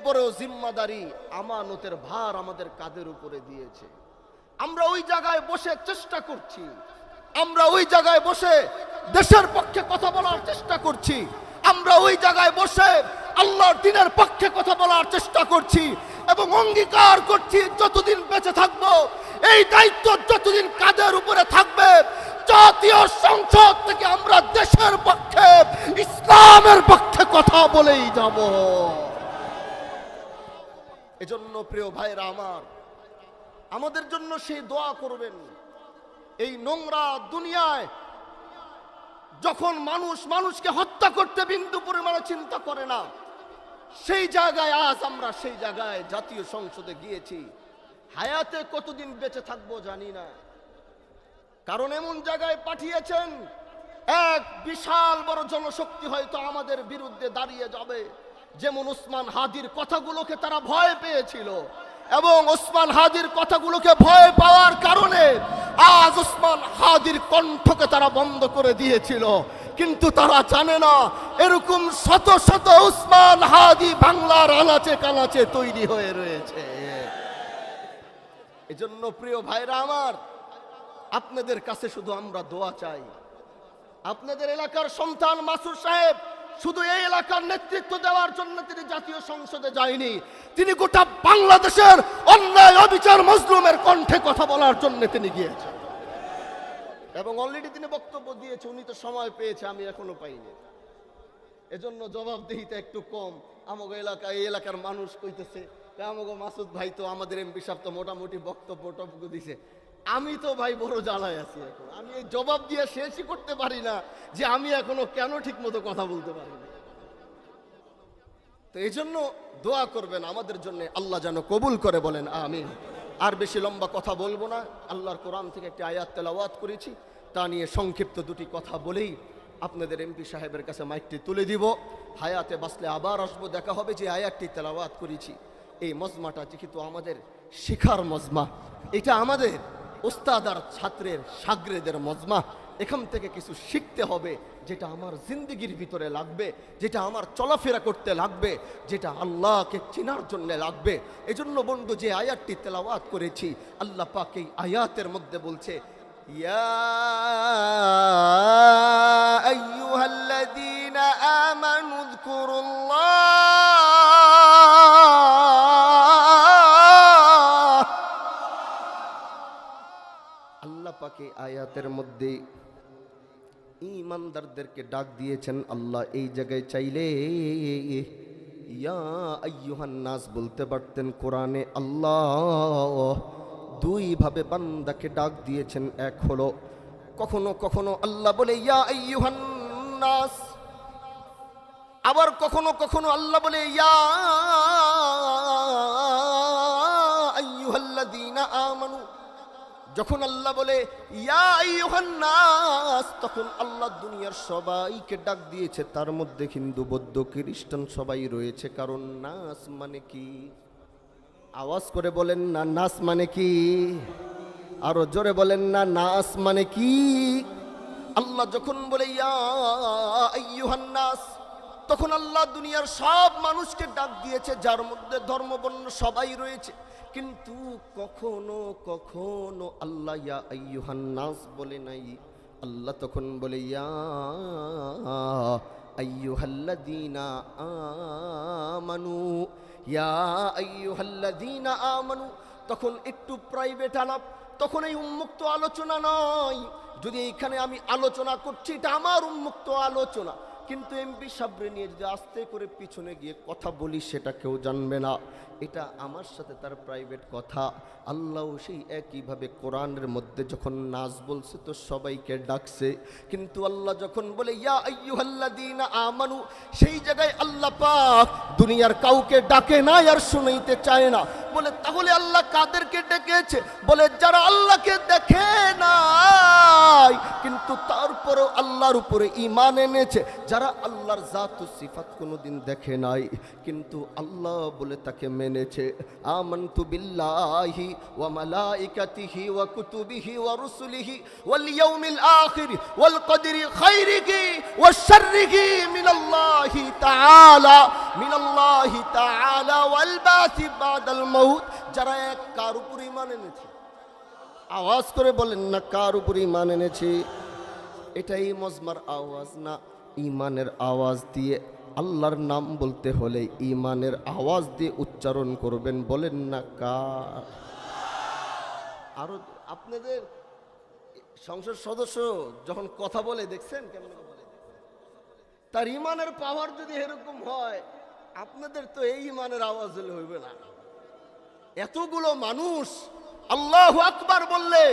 এরপরেও জিম্মাদারি আমানতের ভার আমাদের কাঁধের উপরে দিয়েছে। আমরা ওই জায়গায় বসে চেষ্টা করছি, আমরা ওই জায়গায় বসে দেশের পক্ষে কথা বলার চেষ্টা করছি, আমরা ওই জায়গায় বসে আল্লাহর দ্বীনের পক্ষে কথা বলার চেষ্টা করছি এবং অঙ্গীকার করছি যতদিন বেঁচে থাকবো এই দায়িত্ব যতদিন কাঁধের উপরে থাকবে, জাতীয় সংসদ থেকে আমরা দেশের পক্ষে ইসলামের পক্ষে কথা বলেই যাব। এজন্য প্রিয় ভাইরা আমার, আমাদের জন্য সেই দোয়া করবেন। এই নোংরা দুনিয়ায় যখন মানুষ মানুষকে হত্যা করতে বিন্দু পরিমাণে চিন্তা করে না, সেই জায়গায় আজ আমরা সেই জায়গায় জাতীয় সংসদে গিয়েছি। হায়াতে কতদিন বেঁচে থাকবো জানি না, কারণ এমন জায়গায় পাঠিয়েছেন এক বিশাল বড় জনশক্তি হয়তো আমাদের বিরুদ্ধে দাঁড়িয়ে যাবে। যেমন ওসমান হাদির কথাগুলোকে তারা ভয় পেয়েছিল এবং ওসমান হাদির কথাগুলোকে ভয় পাওয়ার কারণে আজ ওসমান হাদির কণ্ঠকে তারা বন্ধ করে দিয়েছিল, কিন্তু তারা জানে না এরকম শত শত ওসমান হাদি বাংলার আনাচে কানাচে তৈরি হয়ে রয়েছে। এজন্য প্রিয় ভাইরা আমার, আপনাদের কাছে শুধু আমরা দোয়া চাই। আপনাদের এলাকার সন্তান মাসুদ সাহেব শুধু এই এলাকার নেতৃত্ব দেওয়ার জন্য তিনি জাতীয় সংসদে যায়নি, তিনি গোটা বাংলাদেশের অন্যায় অবিচার মজলুমের কণ্ঠে কথা বলার জন্য তিনি গিয়েছেন এবং অলরেডি তিনি বক্তব্য দিয়েছে। উনি তো সময় পেয়েছে, আমি এখনো পাইনি, এজন্য জবাবদিহিতা একটু কম। আমাগো এলাকা, এই এলাকার মানুষ কইতেছে আমাগো মাসুদ ভাই তো আমাদের এমপি সাহেব তো মোটামুটি বক্তব্য দিছে। আমি তো ভাই বড় জ্বালায় আছি, এখন আমি এই জবাব দিয়ে শেষই করতে পারি না যে আমি এখনো কেন ঠিক মতো কথা বলতে পারি না। তো এই জন্য দোয়া করবেন আমাদের জন্য, আল্লাহ যেন কবুল করে, বলেন আমিন। আর বেশি লম্বা কথা বলবো না, আল্লাহর কোরআন থেকে একটি আয়াত তেলাওয়াত করেছি, তা নিয়ে সংক্ষিপ্ত দুটি কথা বলেই আপনাদের এমপি সাহেবের কাছে মাইকটি তুলে দিব। হায়াতে বাঁচলে আবার আসবো, দেখা হবে। যে আয়াতটি তেলাওয়াত করেছি, এই মজমাটা যেহেতু আমাদের শিখার মজমা, এটা আমাদের ওস্তাদ আর ছাত্রের শাগরেদের মজমা, এখান থেকে কিছু শিখতে হবে যেটা আমার জিন্দগির ভিতরে লাগবে, যেটা আমার চলাফেরা করতে লাগবে, যেটা আল্লাহকে চেনার জন্য লাগবে। এজন্য বন্ধু, যে আয়াতটি তেলাওয়াত করেছি, আল্লাহ পাক এই আয়াতের মধ্যে বলছে, ইয়া আইয়ুহাল্লাযীনা আমানু যকুরুল্লাহ। আল্লাহ পাক এই আয়াতের মধ্যে ঈমানদারদেরকে ডাক দিয়েছেন। আল্লাহ এই জায়গায় চাইলে ইয়া আইয়ুহান নাস বলতে পারতেন। কোরআনে আল্লাহ দুই ভাবে বান্দাকে ডাক দিয়েছেন। এক হলো কখনো কখনো আল্লাহ বলে ইয়া আইয়ুহান নাস, আবার কখনো কখনো আল্লাহ বলে ইয়া আইয়ুহাল্লাযীনা আমানু। যখন আল্লাহ বলে ইয়া আইয়ুহান নাস, তখন আল্লাহ দুনিয়ার সবাইকে ডাক দিয়েছে, তার মধ্যে হিন্দু বৌদ্ধ খ্রিস্টান সবাই রয়েছে। কারণ নাস মানে কি? আওয়াজ করে বলেন না, নাস মানে কি? আরো জোরে বলেন না, নাস মানে কি? আল্লাহ যখন বলে ইয়া আইয়ুহান নাস, তখন আল্লাহ দুনিয়ার সব মানুষকে ডাক দিয়েছে, যার মধ্যে ধর্ম বর্ণ সবাই রয়েছে। কিন্তু কখনো কখনো আল্লাহ ইয়া আইয়ুহান নাস বলে নাই। আল্লাহ তখন বলে ইয়া আইয়ুহাল্লাযীনা আমানু, ইয়া আইয়ুহাল্লাযীনা আমানু। তখন একটু প্রাইভেট আলাপ, তখন এই উন্মুক্ত আলোচনা নয়। যদি এইখানে আমি আলোচনা করছি, এটা আমার উন্মুক্ত আলোচনা, কিন্তু এমপি সাবরে নিয়ে যদি আস্তে করে পিছনে গিয়ে কথা বলি, সেটা কেউ জানবে না। এটা আমার সাথে তার প্রাইভেট কথা। আল্লাহ সেই একইভাবে কোরআনের মধ্যে যখন নাস বলছে তো সবাইকে ডাকছে, কিন্তু আল্লাহ যখন বলে ইয়া আইয়ুহাল্লাযীনা আমানু, সেই জায়গায় আল্লাহ পাক দুনিয়ার কাউকে ডাকে না আর শুনাইতে চায় না। বলে তাহলে আল্লাহ কাদেরকে ডেকেছে? বলে যারা আল্লাহকে দেখে নাই কিন্তু তারপরেও আল্লাহর উপরে ঈমান এনেছে, যারা আল্লাহর জাত ও সিফাত কোনোদিন দেখে নাই কিন্তু আল্লাহ বলে তাকে মেনেছে। আমানতু বিল্লাহি ওয়া মালাইকাতিহি ওয়া কুতুবিহি ওয়া রুসুলিহি ওয়াল ইয়াউমিল আখির ওয়াল কদরি খাইরিহি ওয়া শাররিহি মিনাল্লাহি তাআলা ওয়া বাসি বাদাল মাউত, যারা এক কার উপর ঈমান এনেছে, আওয়াজ করে বলেন না কার উপর ঈমান এনেছে? এটাই মজমার আওয়াজ না, ঈমানের আওয়াজ দিয়ে আল্লাহর নাম বলতে হলে ঈমানের আওয়াজ দিয়ে উচ্চারণ করবেন, বলেন না কার। আরো আপনাদের সংসদ সদস্য যখন কথা বলে দেখছেন কেমন বলে, তার ঈমানের পাওয়ার যদি এরকম হয়, আপনাদের তো এই ঈমানের আওয়াজ হলে হইবে না। এতগুলো মানুষ আল্লাহু আকবার বললে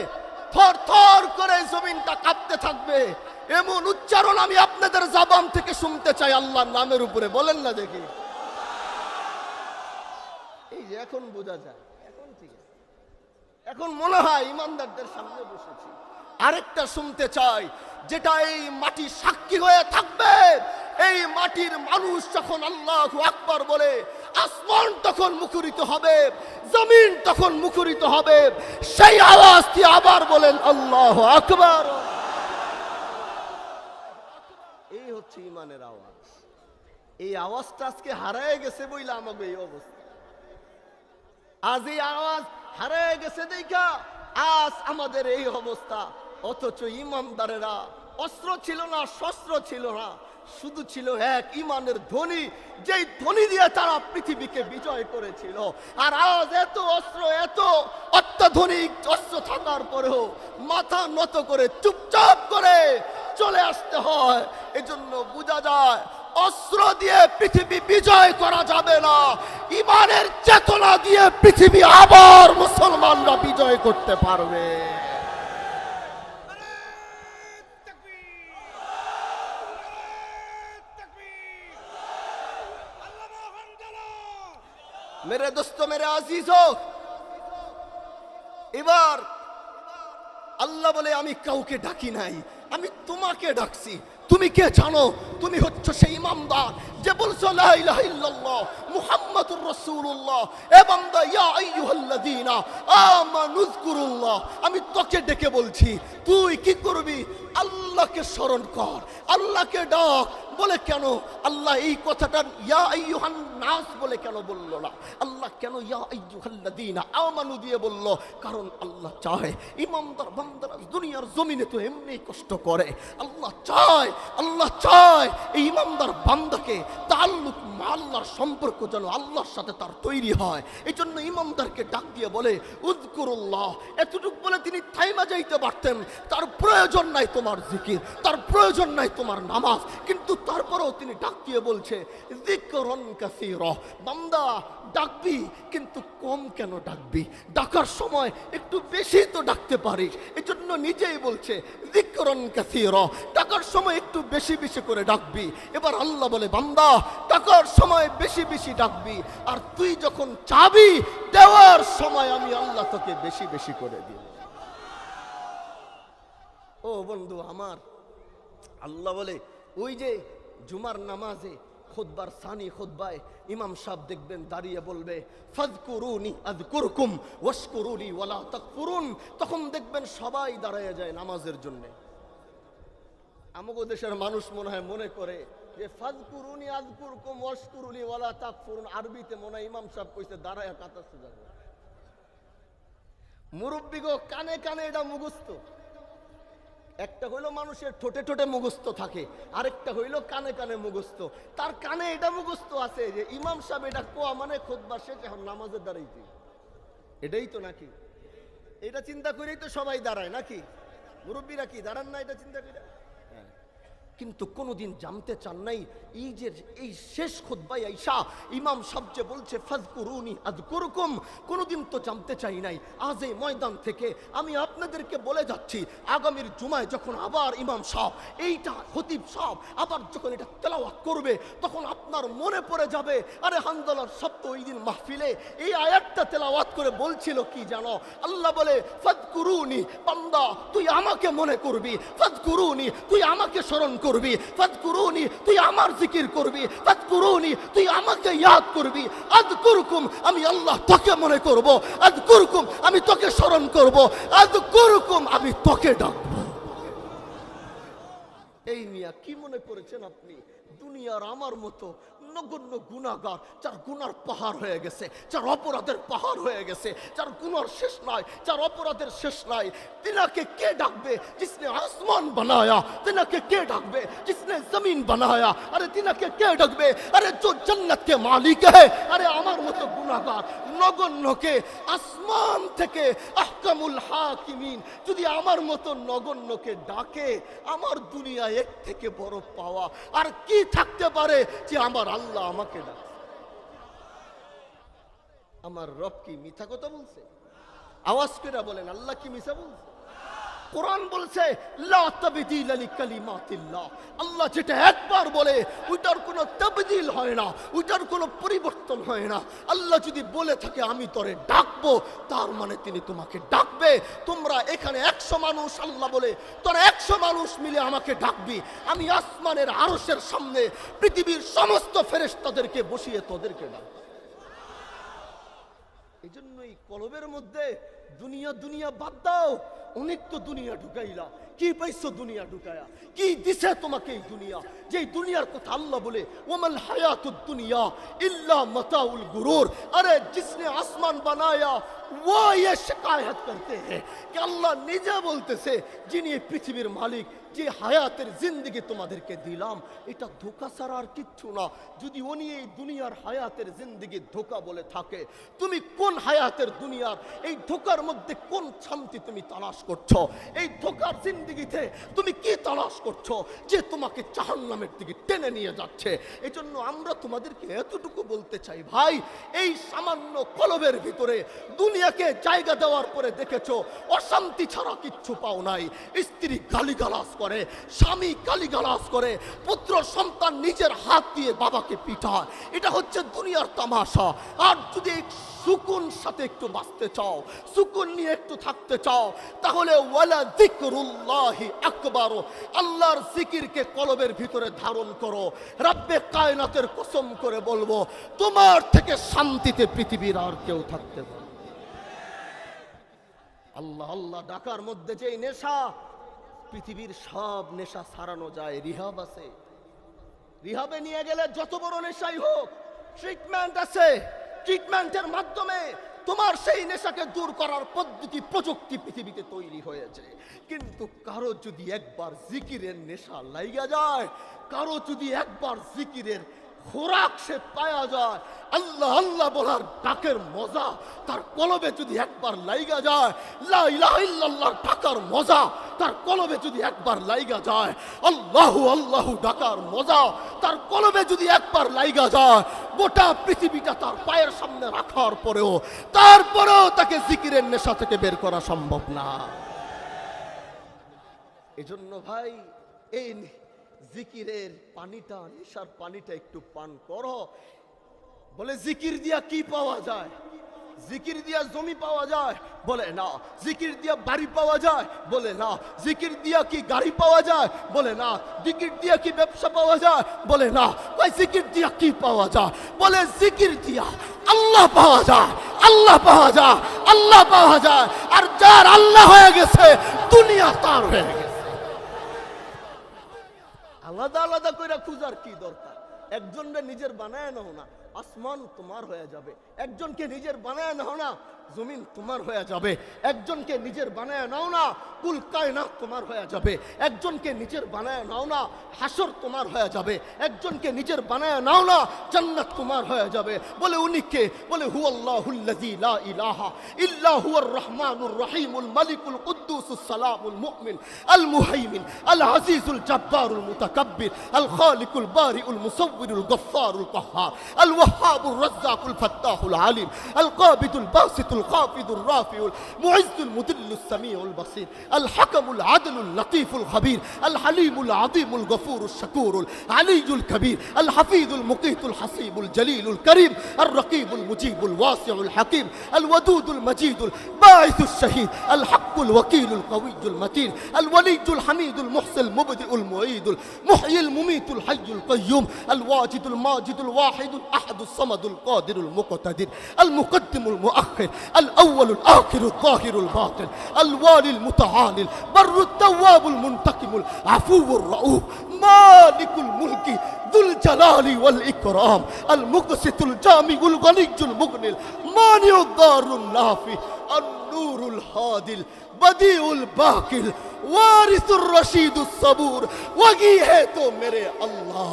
থর থর করে জমিনটা কাঁপতে থাকবে, এমন উচ্চারণ আমি আপনাদের জবান থেকে শুনতে চাই আল্লাহর নামের উপরে, বলেন না দেখি। এই যে এখন বোঝা যায়, এখন ঠিক আছে, এখন মনে হয় ইমানদারদের সামনে বসেছি। আরেকটা শুনতে চাই, যেটা এই মাটি সাক্ষী হয়ে থাকবে। এই মাটির মানুষ যখন আল্লাহু আকবার বলে, আসমান তখন মুখরিত হবে, জমিন তখন মুখরিত হবে। সেই আওয়াজ দিয়ে আবার বলেন আল্লাহু আকবার। এই হচ্ছে ঈমানের আওয়াজ। এই আওয়াজটা আজকে হারায় গেছে বইলা আমাকে এই অবস্থা। আজ এই আওয়াজ হারায় গেছে দেখা আজ আমাদের এই অবস্থা। অথচ ইমানদারেরা অস্ত্র ছিল না, শস্ত্র ছিল না, শুধু ছিল এক ঈমানের ধ্বনি, যেই ধ্বনি দিয়ে তারা পৃথিবীকে বিজয় করেছিল। আর আজ এত অস্ত্র, এত অত্যাধুনিক অস্ত্র থাকার পরেও মাথা নত করে চুপচাপ করে চলে আসতে হয়। এজন্য বোঝা যায় অস্ত্র দিয়ে পৃথিবী বিজয় করা যাবে না, ঈমানের চেতনা দিয়ে পৃথিবী আবার মুসলমানরা বিজয় করতে পারবে। মেরে দোস্ত, মেরে আজিজো, এবার আল্লাহ বলে আমি কাউকে ডাকি নাই, আমি তোমাকে ডাকছি। তুমি কে জানো? তুমি হচ্ছ সেই ইমামদার যে বলছো লা ইলাহা ইল্লাল্লাহ মুহাম্মাদুর রাসূলুল্লাহ, এবং ইয়া আইয়ুহাল্লাযীনা আমানু যকুরুল্লাহ। আমি তোকে ডেকে বলছি, তুই কি করবি? আল্লাহকে স্মরণ কর, আল্লাহকে ডাক। বলে কেন আল্লাহ এই কথাটা ইয়া আইয়ুহান নাস বলে কেন বলল না? আল্লাহ কেন ইয়া আইয়ুহাল্লাযীনা আমানু দিয়ে বলল? কারণ আল্লাহ চায় ইমামদার বান্দারা দুনিয়ার জমিনে তো এমনি কষ্ট করে, আল্লাহ চায় এই ইমামদার বান্দাকে তাআল্লুক আল্লাহর সম্পর্ক যেন আল্লাহর সাথে তার তৈরি হয়। এই জন্য ইমামদারকে ডাক দিয়ে বলে উযকুরুল্লাহ। এতটুকু বলে তিনি থাইমা যাইতে পারতেন, তার প্রয়োজন নাই তোমার জিকির, তার প্রয়োজন নাই তোমার নামাজ, কিন্তু তারপরেও তিনি ডাক দিয়ে বলছে যিকরুন কাসীরা। বান্দা ডাকবি, কিন্তু কম কেন ডাকবি? ডাকার সময় একটু বেশি তো ডাকতে পারিস। এই জন্য নিজেই বলছে যিকরুন কাসীরা, ডাকার সময় একটু বেশি বেশি করে ডাকবি। এবার আল্লাহ বলে বান্দা ডাকার সময় বেশি বেশি ডাকবি, আর তুই যখন চাবি দেওয়ার সময় আমি আল্লাহ তোকে বেশি বেশি করে দিব। ও বন্ধু আমার, আল্লাহ বলে ওই যে জুমার নামাজে খুতবার সানি খুতবায় ইমাম সাহেব দেখবেন দাঁড়িয়ে বলবে ফাযকুরুনি আযকুরকুম ওয়াশকুরুলি ওয়ালা তাকফুরুন। তখন দেখবেন সবাই দাঁড়ায় যায় নামাজের জন্য। আমাদের দেশের মানুষ মনে হয় মনে করে যে ফাযকুরুনি আযকুরকুম ওয়াশকুরুলি ওয়ালা তাকফুরুন আরবিতে মনে হয় ইমাম সাহেব কইছে দাঁড়ায় কাতার সোজা করে। মুরব্বিগো কানে কানে এটা মুখস্থ। একটা হইলো মানুষের ঠোঁটে ঠোঁটে মুখস্থ থাকে, আরেকটা হইলো কানে কানে মুখস্থ। তার কানে এটা মুখস্থ আছে যে ইমাম সাহেব এটা কোয়া মানে খুতবা শেষ, এখন নামাজের দাঁড়াইতে। এটাই তো নাকি? এটা চিন্তা করেই তো সবাই দাঁড়ায় নাকি? মুরব্বীরা কি দাঁড়ান না এটা চিন্তা করে? কিন্তু কোনোদিন জানতে চান নাই এই যে এই শেষ খুতবায় আইসা ইমাম সাহেব যে বলছে ফাযকুরুনি আযকুরকুম, কোনোদিন তো জানতে চাই নাই। আজ এই ময়দান থেকে আমি আপনাদেরকে বলে যাচ্ছি, আগামীর জুমায় যখন আবার ইমাম সাহেব এইটা খতিব সাহেব আবার যখন এটা তেলাওয়াত করবে, তখন আপনার মনে পড়ে যাবে আরে হানজালার শব্দ ওই দিন মাহফিলে এই আয়াতটা তেলাওয়াত করে বলছিল কি জানো? আল্লাহ বলে ফাযকুরুনি, বান্দা তুই আমাকে মনে করবি, ফাযকুরুনি তুই আমাকে স্মরণ করবি, ফাযকুরুনি তুই আমার জিকির করবি, ফাযকুরুনি তুই আমাকে ইয়াদ করবি, আযকুরকুম আমি আল্লাহ তোকে মনে করব, আযকুরকুম আমি তোকে স্মরণ করব, আযকুরকুম আমি তোকে ডাকবো। এই মিয়া কি মনে করেছেন আপনি? দুনিয়ার আমার মতো নগণ্য গুনাহগার, যার গুনার পাহাড় হয়ে গেছে, যার অপরাধের পাহাড় হয়ে গেছে, যার গুনার শেষ নাই, যার অপরাধের শেষ নাই, তিনাকে কে ডাকবে? जिसने आसमान बनाया तिनाके के डाकबे, जिसने जमीन बनाया अरे तिनाके के डाकबे, अरे जो जन्नत के मालिक है, अरे আমার মতো গুনাহগার নগণ্যকে আসমান থেকে আহকামুল হাকিমিন যদি আমার মতো নগণ্যকে ডাকে, আমার দুনিয়া এক থেকে বড় পাওয়া আর কি থাকতে পারে যে আমার আল্লাহ আমাকে ডাকে? আমার রব কি মিথ্যা কথা বলছে? আওয়াজ করে বলেন, আল্লাহ কি মিথ্যা বলছে? কোরআন বলছে লা তাবদীলা লিকালিমাতিল্লাহ, আল্লাহ যেটা একবার বলে ওইটার কোনো তাবদীল হয় না, ওইটার কোনো পরিবর্তন হয় না। আল্লাহ যদি বলে থাকে আমি তোরে ডাকবো, তার মানে তিনি তোমাকে ডাকবে। তোমরা এখানে 100 মানুষ আল্লাহ বলে তোরা 100 মানুষ মিলে আমাকে ডাকবি, আমি আসমানের আরশের সামনে পৃথিবীর সমস্ত ফেরেশতাদেরকে বসিয়ে তোদেরকে ডাকবো। এই জন্যই কলবের মধ্যে দুনিয়া দুনিয়া বাদ দাও। অনেক তো দুনিয়া ঢুকাইলা, কি পাইছো দুনিয়া ঢুকায়া? কি দিছে তোমাকে এই দুনিয়া? যে দুনিয়ার কথা আল্লাহ বলে ওয়ামাল হায়াতুদ দুনিয়া ইল্লা মাতাউল গুরুর। আরে जिसने आसमान बनाया वो ये शिकायत करते हैं कि আল্লাহ নিজে বলতেছে যিনি এই পৃথিবীর মালিক, যে হায়াতের জিন্দেগি তোমাদেরকে দিলাম এটা ধোঁকা ছাড়া আর কিচ্ছু না। যদি উনি এই দুনিয়ার হায়াতের জিন্দেগি ধোঁকা বলে থাকে, তুমি কোন হায়াতের দুনিয়ার এই ধোঁকার মধ্যে কোন শান্তি তুমি তালাশ করছো? এই ধোঁকার জিন্দেগিতে তুমি কি তালাশ করছো যে তোমাকে জাহান্নামের দিকে টেনে নিয়ে যাচ্ছে? এই জন্য আমরা তোমাদেরকে এতটুকু বলতে চাই, ভাই এই সামান্য কলবের ভিতরে দুনিয়াকে জায়গা দেওয়ার পরে দেখেছো অশান্তি ছাড়া কিচ্ছু পাও নাই। স্ত্রী গালিগালাজ করে, স্বামী গালিগালাজ করে, পুত্র সন্তান নিজের হাত দিয়ে বাবাকে পিটায়, এটা হচ্ছে দুনিয়ার তামাশা। আর যদি সুকুন সাথে একটু বাঁচতে চাও, সুকুন নিয়ে একটু থাকতে চাও, তাহলে ওয়ালা যিকরুল্লাহি আকবার, আল্লাহর জিকিরকে কলবের ভিতরে ধারণ করো। রব্বে কায়নাতের কসম করে বলবো, তোমার থেকে শান্তিতে পৃথিবীর আর কেউ থাকতে পারে। আল্লাহ আল্লাহ ডাকার মধ্যে যে নেশা, পৃথিবীর সব নেশা সারানো যায়। রিহাব আছে, রিহাবে নিয়ে গেলে যত বড় নেশাই হোক, ট্রিটমেন্ট আছে, ট্রিটমেন্টের মাধ্যমে তোমার সেই নেশাকে দূর করার পদ্ধতি প্রযুক্তি পৃথিবীতে তৈরি হয়েছে। কিন্তু কারো যদি একবার জিকিরের নেশা লাইগা যায়, কারো যদি একবার জিকিরের খোরাক সে পায়া যায়, আল্লাহ আল্লাহ বলার ডাকের মজা তার কলবে যদি একবার লাইগা যায়, লা ইলাহা ইল্লাল্লাহ ডাকার মজা তার কলবে যদি একবার লাইগা যায়, আল্লাহু আল্লাহু ডাকার মজা তার কলবে যদি একবার লাইগা যায়, গোটা পৃথিবীটা তার পায়ের সামনে রাখার পরেও তারপরেও তাকে জিকিরের নেশা থেকে বের করা সম্ভব না। এজন্য ভাই এই জিকিরের পানিটা, নেশার পানিটা একটু পান করো। বলে জিকির দিয়া কি পাওয়া যায়? জিকির দিয়া জমি পাওয়া যায়? বলে না। জিকির দিয়া বাড়ি পাওয়া যায়? বলে না। জিকির দিয়া কি গাড়ি পাওয়া যায়? বলে না। জিকির দিয়া কি ব্যবসা পাওয়া যায়? বলে না। ওই জিকির দিয়া কি পাওয়া যায়? বলে জিকির দিয়া আল্লাহ পাওয়া যায়, আল্লাহ পাওয়া যায়, আল্লাহ পাওয়া যায়। আর যার আল্লাহ হয়ে গেছে দুনিয়া তার হয়ে গেছে। আলাদা আলাদা করে খুঁজার কি দরকার? একজনকে নিজের বানায় নাও না, আসমান তোমার হয়ে যাবে। একজনকে নিজের বানায় নাও না, জমিন তোমার হয়ে যাবে। একজনকে নিজের বানায় নাও না, কুল কায়নাত তোমার হয়ে যাবে। একজনকে নিজের বানায় নাও না, হাসর তোমার হয়ে যাবে। একজনকে নিজের বানায় নাও না, জান্নাত তোমার হয়ে যাবে। বলে উনি কে? বলে হুয়াল্লাহুল্লাযী লা ইলাহা ইল্লা হুয়ার রহমানুর রহিমুল মালিকুল কুদ্দুসুস সালামুল মুমিন আল মুহাইমিন আল আজিজুল জব্বারুল মুতাকাব্বির আল খালিকুল বারিউল মুসাউবিরুল গফফারুল কাহ্হার আল ওয়াহ্হাবুর রাজ্জাকুল ফাত্তাহুল আলিম আল কাবিদুল বাসিতুল الخافض الرافع المعز المذل السميع البصير الحكم العدل اللطيف الخبير الحليم العظيم الغفور الشكور العلي الكبير الحفيظ المقيت الحصيب الجليل الكريم الرقيب المجيب الواسع الحكيم الودود المجيد الباعث الشهيد الحق الوكيل القوي المتين الولي الحميد المحصي المبدئ المعيد المحيي المميت الحي القيوم الواجد الماجد الواحد الأحد الصمد القادر المقتدر المقدم المؤخر الأول الآخر الظاهر الباطن الوالي المتعالي البر التواب المنتقم العفو الرؤوف مالك الملك দুল জালালি ওয়াল ইকরাম আল মুকসিতুল জামিউল গনিয়ুল মুগনিল মানিউদ দারুন নাফি আন নূরুল হাদিল बदीउल बाकिल वारिसुर रशीदुस सबूर वही है तो मेरे अल्लाह।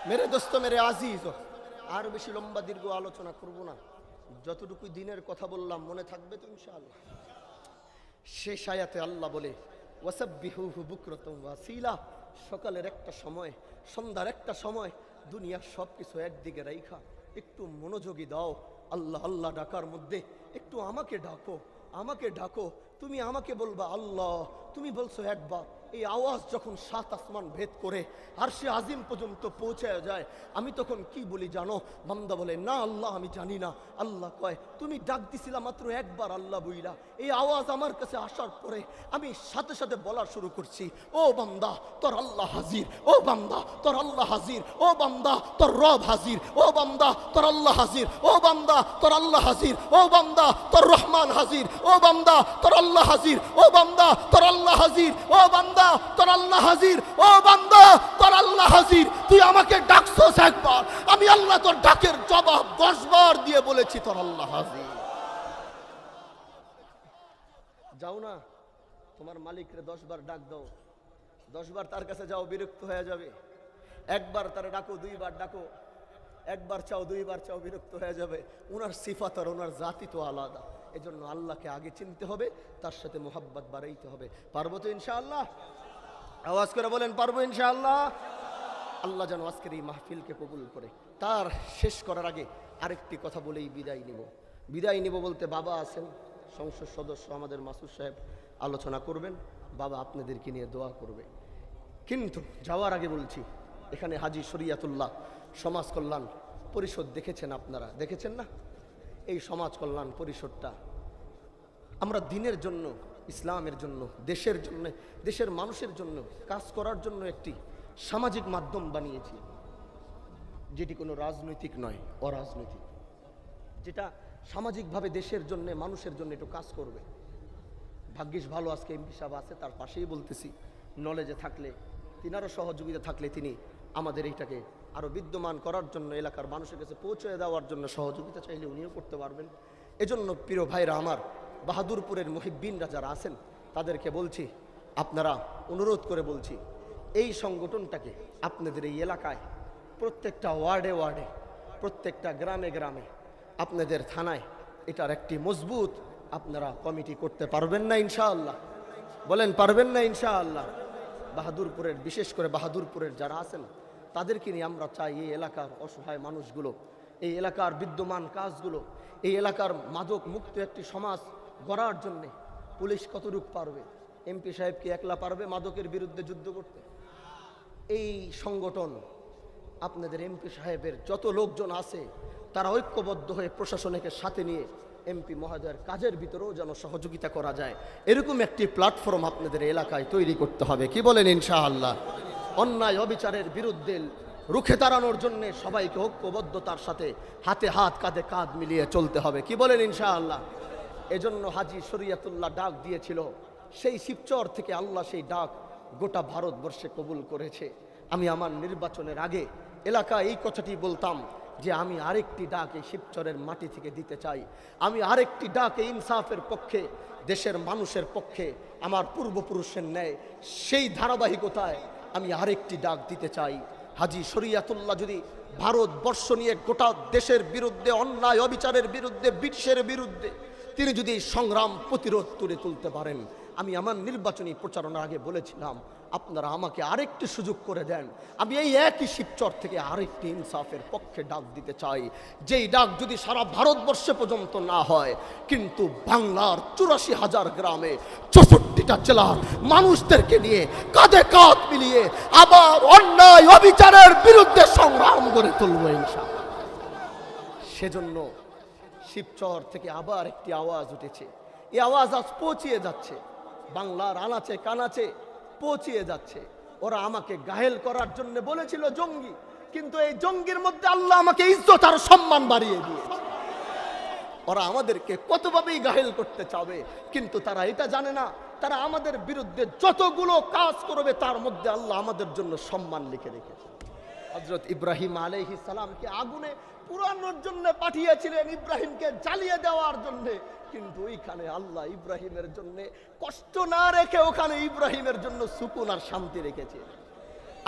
मेरे दोस्तों मेरे आजीजो আর বেশি লম্বা দীর্ঘ আলোচনা করব না, যতটুকু দিনের কথা বললাম মনে থাকবে তো ইনশাআল্লাহ। শেষ আয়াতে আল্লাহ বলে ওয়াসাব্বিহুহু বুকরাতাম ওয়াসিলা, সকালের একটা সময় সন্ধ্যার একটা সময় দুনিয়ার সব কিছু একদিকে রাইখা একটু মনোযোগী দাও আল্লাহ আল্লাহ ডাকার মধ্যে, একটু আমাকে ডাকো আমাকে ডাকো। তুমি আমাকে বলবা আল্লাহ, তুমি বলছো একবার, এই আওয়াজ যখন সাত আসমান ভেদ করে আরশে আজিম পর্যন্ত পৌঁছে যায়, আমি তখন কি বলি জানো? বান্দা বলে না আল্লাহ আমি জানি না। আল্লাহ কয় তুমি ডাক দিছিলা মাত্র একবার আল্লাহ বইলা। এই আওয়াজ আমার কাছে আসার পরে আমি সাথে সাথে বলা শুরু করছি, ও বান্দা তোর আল্লাহ হাজির, ও বান্দা তোর আল্লাহ হাজির, ও বান্দা তোর রব হাজির, ও বান্দা তোর আল্লাহ হাজির, ও বান্দা তোর আল্লাহ হাজির, ও বান্দা তোর রহমান হাজির, ও বান্দা তোর আল্লাহ হাজির, ও বান্দা তোর আল্লাহ হাজির, ও বান্দা তোর আল্লাহ হাজির, ও বান্দা তোর আল্লাহ হাজির। তুই আমাকে ডাকছস একবার, আমি আল্লাহ তোর ডাকের জবাব 10 বার দিয়ে বলেছি তোর আল্লাহ হাজির। যাও না তোমার মালিকরে 10 বার ডাক দাও, 10 বার তার কাছে যাও, বিরক্ত হয়ে যাবে। একবার তারে ডাকো, 2 বার ডাকো, একবার চাও 2 বার চাও, বিরক্ত হয়ে যাবে। ওনার সিফাত আর ওনার জাতি তো আলাদা, এজন্য আল্লাহকে আগে চিনতে হবে, তার সাথে মোহাব্বত বাড়াইতে হবে। পারবো তো ইনশাআল্লাহ? আওয়াজ করে বলেন পারবো ইনশাআল্লাহ। আল্লাহ যেন আজকের এই মাহফিলকে কবুল করে। তার শেষ করার আগে আরেকটি কথা বলেই বিদায় নিব। বিদায় নিব বলতে বাবা আছেন, সংসদ সদস্য আমাদের মাসুদ সাহেব আলোচনা করবেন, বাবা আপনাদেরকে নিয়ে দোয়া করবে। কিন্তু যাওয়ার আগে বলছি, এখানে হাজী শরিয়াতুল্লাহ সমাজ কল্যাণ পরিষদ দেখেছেন আপনারা, দেখেছেন না? এই সমাজ কল্যাণ পরিষদটা আমরা দিনের জন্য, ইসলামের জন্য, দেশের জন্য, দেশের মানুষের জন্য কাজ করার জন্য একটি সামাজিক মাধ্যম বানিয়েছি, যেটি কোনো রাজনৈতিক নয়, অরাজনৈতিক, যেটা সামাজিকভাবে দেশের জন্য মানুষের জন্য একটু কাজ করবে। ভাগ্যিস ভালো আজকে এমপি সাহেব আছে, তার পাশেই বলতেছি, নলেজে থাকলে, তিনারও সহযোগিতা থাকলে তিনি আমাদের এইটাকে আরও বিদ্যমান করার জন্য, এলাকার মানুষের কাছে পৌঁছে দেওয়ার জন্য সহযোগিতা চাইলে উনিও করতে পারবেন। এজন্য প্রিয় ভাইরা আমার, বাহাদুরপুরের মুহিব্বিনরা যারা আছেন তাদেরকে বলছি, আপনারা অনুরোধ করে বলছি, এই সংগঠনটাকে আপনাদের এই এলাকায় প্রত্যেকটা ওয়ার্ডে ওয়ার্ডে, প্রত্যেকটা গ্রামে গ্রামে, আপনাদের থানায় এটার একটি মজবুত আপনারা কমিটি করতে পারবেন না ইনশাআল্লাহ? বলেন পারবেন না ইনশাআল্লাহ? বাহাদুরপুরের, বিশেষ করে বাহাদুরপুরের যারা আছেন তাদেরকে নিয়ে আমরা চাই এই এলাকার অসহায় মানুষগুলো, এই এলাকার বিদ্যমান কাজগুলো, এই এলাকার মাদক মুক্ত একটি সমাজ গড়ার জন্যে পুলিশ কতটুকু পারবে? এমপি সাহেব কি একলা পারবে মাদকের বিরুদ্ধে যুদ্ধ করতে? এই সংগঠন আপনাদের এমপি সাহেবের যত লোকজন আছে তারা ঐক্যবদ্ধ হয়ে প্রশাসনকে সাথে নিয়ে এমপি মহোদয়ের কাজের ভিতরেও যেন সহযোগিতা করা যায়, এরকম একটি প্ল্যাটফর্ম আপনাদের এলাকায় তৈরি করতে হবে। কি বলেন ইনশাআল্লাহ? অন্যায় অবিচারের বিরুদ্ধে রুখে দাঁড়ানোর জন্য সবাইকে ঐক্যবদ্ধতার সাথে হাতে হাত কাঁধে কাঁধ মিলিয়ে চলতে হবে। কি বলেন ইনশাআল্লাহ? এজন্য হাজী শরিয়াতুল্লাহ ডাক দিয়েছিল, সেই শিবচর থেকে আল্লাহ সেই ডাক গোটা ভারতবর্ষে কবুল করেছে। আমি আমার নির্বাচনের আগে এলাকায় এই কথাটি বলতাম যে আমি আরেকটি ডাক এই শিবচরের মাটি থেকে দিতে চাই, আমি আরেকটি ডাক এই ইনসাফের পক্ষে, দেশের মানুষের পক্ষে, আমার পূর্বপুরুষের ন্যায় সেই ধারাবাহিকতায় আমি আরেকটি ডাক দিতে চাই। হাজী শরিয়াতুল্লাহ যদি ভারতবর্ষ নিয়ে গোটা দেশের বিরুদ্ধে, অন্যায় অবিচারের বিরুদ্ধে, ব্রিটিশের বিরুদ্ধে তিনি যদি সংগ্রাম প্রতিরোধ তুলে তুলতে পারেন, আমি আমার নির্বাচনী প্রচারণার আগে বলেছিলাম আপনারা আমাকে আরেকটি সুযোগ করে দেন, আমি এই একই শিবচর থেকে আরেকটি ইনসাফের পক্ষে ডাক দিতে চাই, যেই ডাক যদি সারা ভারতবর্ষে পর্যন্ত না হয়, কিন্তু বাংলার 84,000 গ্রামে 64টা জেলার মানুষদেরকে নিয়ে কাঁধে কাঁধ মিলিয়ে আবার অন্যায় অবিচারের বিরুদ্ধে সংগ্রাম করে তুলব ইনশাআল্লাহ। সেজন্য শিবচর থেকে আবার একটি আওয়াজ উঠেছে, এই আওয়াজ আজ পৌঁছিয়ে যাচ্ছে, বাংলার আনাচে কানাচে পৌঁছিয়ে যাচ্ছে। ওরা আমাকে ঘায়েল করার জন্য বলেছিল জঙ্গি, কিন্তু এই জঙ্গির মধ্যে আল্লাহ আমাকে ইজ্জত আর সম্মান বাড়িয়ে দিয়েছে। ওরা আমাদেরকে কতভাবেই ঘায়েল করতে চাবে, কিন্তু তারা এটা জানে না, তারা আমাদের বিরুদ্ধে যতগুলো কাজ করবে তার মধ্যে আল্লাহ আমাদের জন্য সম্মান লিখে রেখেছে। হযরত ইব্রাহিম আলাইহিস সালামকে আগুনে পুরানোর জন্য পাঠিয়েছিলেন, ইব্রাহিমকে জ্বালিয়ে দেওয়ার জন্য, কিন্তু ওইখানে আল্লাহ ইব্রাহিমের জন্য কষ্ট না রেখে ওখানে ইব্রাহিমের জন্য সুকুন আর শান্তি রেখেছে।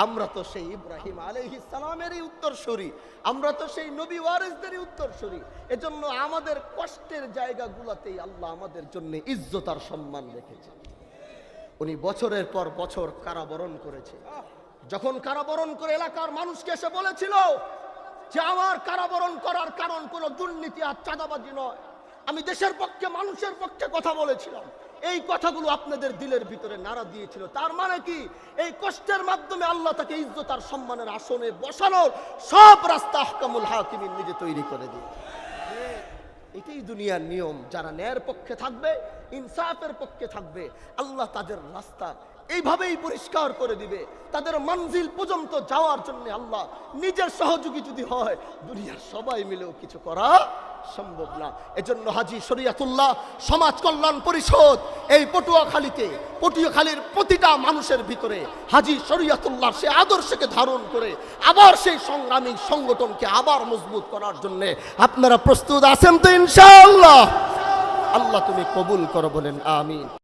আমরা তো সেই ইব্রাহিম আলাইহিস সালামেরই উত্তরসূরি, আমরা তো সেই নবী ওয়ারিসদেরই উত্তরসূরি। এজন্য আমাদের কষ্টের জায়গাগুলোতেই আল্লাহ আমাদের জন্য ইজ্জত আর সম্মান রেখেছে। উনি বছরের পর বছর কারাবরণ করেছে। যখন কারাবরণ করে এলাকার মানুষকে এসে বলেছিল যে আমার কারাবরণ করার কারণ কোনো দুর্নীতি আর চাঁদাবাজি নয়, আমি দেশের পক্ষে মানুষের পক্ষে কথা বলেছিলাম, এই কথাগুলো আপনাদের দিলের ভিতরে নাড়া দিয়েছিল। তার মানে কি, এই কষ্টের মাধ্যমে আল্লাহ তাকে ইজ্জত আর সম্মানের আসনে বসানোর সব রাস্তা আহকামুল হাকিমিন নিজে তৈরি করে দিয়েছে। এটাই দুনিয়ার নিয়ম। যারা ন্যায়ের পক্ষে থাকবে, ইনসাফের পক্ষে থাকবে, আল্লাহ তাদের রাস্তা এইভাবেই পরিষ্কার করে দিবে। তাদের মঞ্জিল পর্যন্ত যাওয়ার জন্য আল্লাহ নিজের সহযোগী যদি হয়, দুনিয়ার সবাই মিলেও কিছু করা সম্ভব না। এজন্য হাজী শরীয়তুল্লাহ সমাজ কল্যাণ পরিষদ এই পটুয়াখালীর প্রতিটা মানুষের ভিতরে হাজী শরীয়তুল্লাহ সে আদর্শকে ধারণ করে আবার সেই সংগ্রামী সংগঠনকে আবার মজবুত করার জন্য আপনারা প্রস্তুত আছেন তো? ইনশাআল্লাহ। আল্লাহ তুমি কবুল করো, বলেন আমিন।